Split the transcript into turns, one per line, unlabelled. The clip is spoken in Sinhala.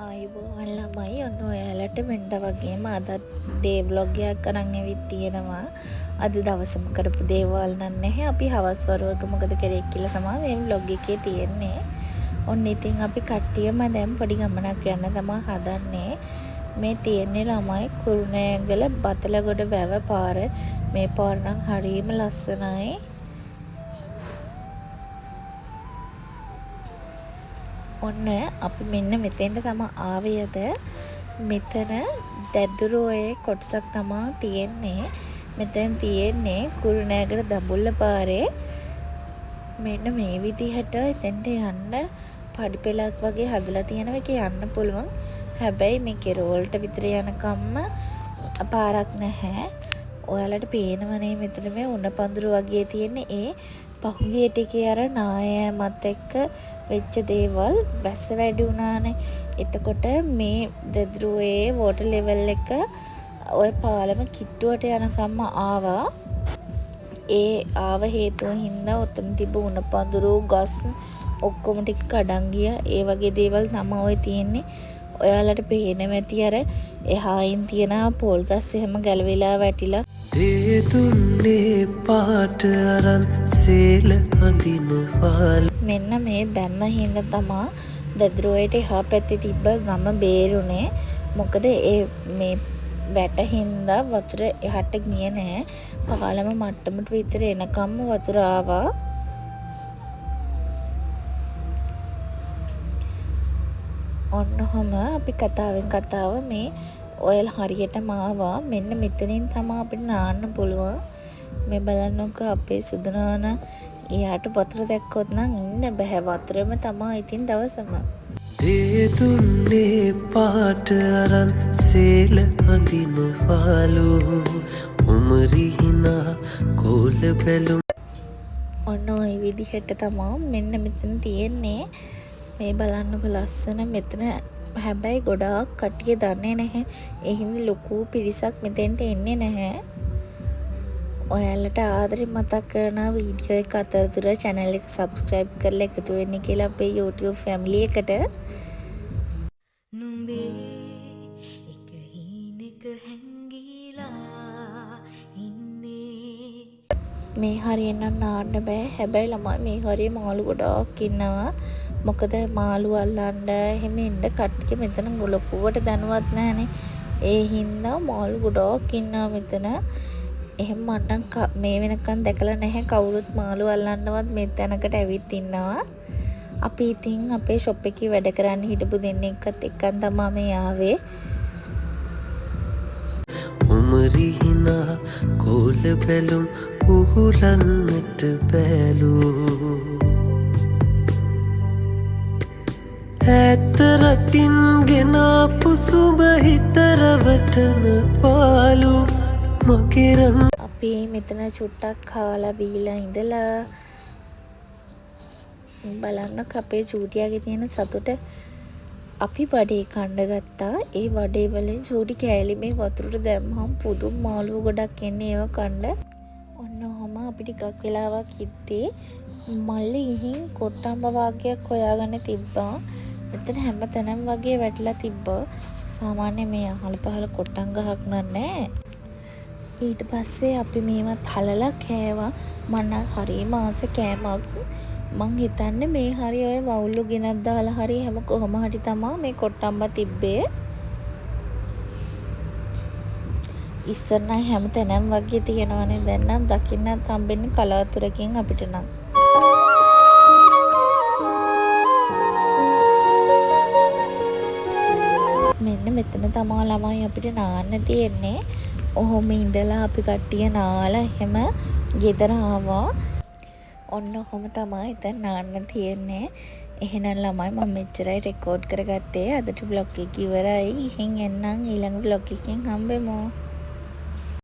ආයුබෝවන් ළමයි ඔන්න ඔයාලට මෙන්න වගේම අද ඩේ ව්ලොග් එකක් අරන් ඇවිත් තියෙනවා. අද දවසම කරපු දේවල් නම් නැහැ. අපි හවස් වරුවක මොකද කරේ කියලා තමයි මේ ව්ලොග් එකේ තියෙන්නේ. ඔන්න ඉතින් අපි කට්ටියම දැන් පොඩි ගමනක් යන්න තමයි හදන්නේ. මේ තියෙන්නේ ළමයි කුරුණෑගල බතලගොඩ වැව පාර. මේ පාර නම් හරියම ලස්සනයි. ඔන්න අපි මෙන්න මෙතෙන්ට තමයි ආවේද. මෙතන දැදුරෝයේ කොටසක් තමයි තියෙන්නේ. මෙතෙන් තියෙන්නේ කුරුණෑගල දඹුල්ල පාරේ. මෙන්න මේ විදිහට එතෙන්ට යන්න පඩි පෙළක් වගේ හදලා තියෙනවා. ඒක යන්න පුළුවන්. හැබැයි මේ කෙරවලට විතර යනකම්ම පාරක් නැහැ. ඔයාලට පේනවනේ මෙතන මේ උණ පඳුරු වගේ තියෙන්නේ. ඒ පහුගිය ටිකේ අර නායෑමත් එක්ක වෙච්ච දේවල් වැස්ස වැඩි වුණානේ. එතකොට මේ දෙද්රුවේ වෝටර් ලෙවල් එක ඔය පාලම කිට්ටුවට යනකම්ම ආවා. ඒ ආව හේතුව හින්දා ඔතන තිබ්බ උණ පඳුරු ගස් ඔක්කොම ටික කඩන් ගියා. ඒ වගේ දේවල් තමයි ඔය තියෙන්නේ. ඔයාලට පේනවා ඇති අර එහායින් තියෙන පෝල් ගස් එහෙම ගැලවිලා වැටිලා.
ඒ දුන්නේ පාට අරන් සේල අඳිනවල්.
මෙන්න මේ බැම්ම හින්දා තමයි දද්රුවයට එහා පැත්තේ තිබ්බ ගම බේරුනේ. මොකද ඒ මේ වැට හින්දා වතුර එහාට ගියේ නෑ. පාලම මට්ටමට විතර එනකම්ම වතුර ආවා. ඔන්නකොම අපි කතාවෙන් කතාව මේ ඔයල් හරියටම ආවා. මෙන්න මෙතනින් තමයි අපිට නාන්න පුළුවන්. මේ බලන්නකෝ අපේ සුදුනාන එයාට වතුර දැක්කොත් නම් ඉන්න බෑ. වතුරෙම තමයි ඉතින් දවසම.
ඒ දුන්නේ පාට අරන් සේල අඳිනවලු උමරි හිනා කෝල බැලුම්.
ඔන්න ඔය විදිහට තමයි මෙන්න මෙතන තියෙන්නේ. මේ බලන්නකො ලස්සන. මෙතන හැබැයි ගොඩාක් කට්ටිය දන්නේ නැහැ. ඒ හින්දා ලොකු පිරිසක් මෙතෙන්ට එන්නේ නැහැ. ඔයාලට ආදරේ මතක් කරන වීඩියෝ එක අතරතුර channel එක subscribe කරලා එකතු වෙන්න කියලා අපේ YouTube family එකට.
නුඹේ එක හීනෙක හැංගිලා ඉන්නේ.
මේ හරියෙන් නම් නාන්න බෑ. හැබැයි ළමයි මේ හරිය මාළු ගොඩාක් ඉන්නවා. මොකද මාළු අල්ලන්න එහෙම ඉන්න කට්ටිය මෙතන ලොකුවට දැනුවත් නැහනේ. ඒ හින්දා මාළු ගොඩාක් ඉන්නවා මෙතන. එහෙම මට මේ වෙනකන් දැකලා නැහැ කවුරුත් මාළු අල්ලන්නවත් මේ තැනකට ඇවිත් ඉන්නවා. අපි ඉතින් අපේ ෂොප් එකේ වැඩ කරන්න හිටපු දෙන්නෙක්වත් එක්කන් තමයි මේ ආවේ.
උමරි හිනා කෝල බැලුම් උහුලන්නට බැලූ. ඇත්ත රටින් ගෙනාපු සුබ හිතරවටන පාලු මගේරන්.
අපි මෙතන චුට්ටක් කාලා බීලා ඉඳලා බලන්න අපේ චූටියාගේ තියෙන සතුට. අපි වඩේ කන්න ගත්තා. ඒ වඩේ වලින් චූටි කෑලි මේ වතුරට දැම්මහම පුදුම මාළු ගොඩක් එන්නේ ඒව කන්න. ඔන්න ඔහම අපි ටිකක් වෙලාවක් ඉද්දී මල්ලි ගිහින් කොට්ටම්බ වාගයක් හොයාගෙන තිබ්බා. මෙතන හැම තැනම වගේ වැටලා තිබ්බා. සාමාන්‍ය මේ අහල පහල කොට්ටම් ගහක් නෑ. ඊට පස්සේ අපි මේවත් හලලා කෑවා. මම හරිම ආස කෑමක්. මං හිතන්නේ මේ හරි ඔය වවුල්ලු ගෙනත් දාලා හරි හැම කොහොම හරි තමයි මේ කොට්ටම්බ තිබ්බේ. ඉස්සර නම් හැම තැනම වගේ තියෙනවනේ. දැන් නම් දකින්නත් හම්බෙන්නේ කලාතුරකින් අපිට නම්. මෙන්න මෙතන තමයි ළමයි අපිට නාන්න තියෙන්නේ. ඔහොම ඉඳලා අපි කට්ටිය නාලා එහෙම ගෙදර ආවා. ඔන්න ඔහොම තමයි දැන් නාන්න තියෙන්නේ. එහෙනම් ළමයි මම මෙච්චරයි රෙකෝඩ් කරගත්තේ. අදට vlog එක ඉවරයි. ඉතින් එන්නම් ඊළඟ vlog එකකින් හම්බෙමු.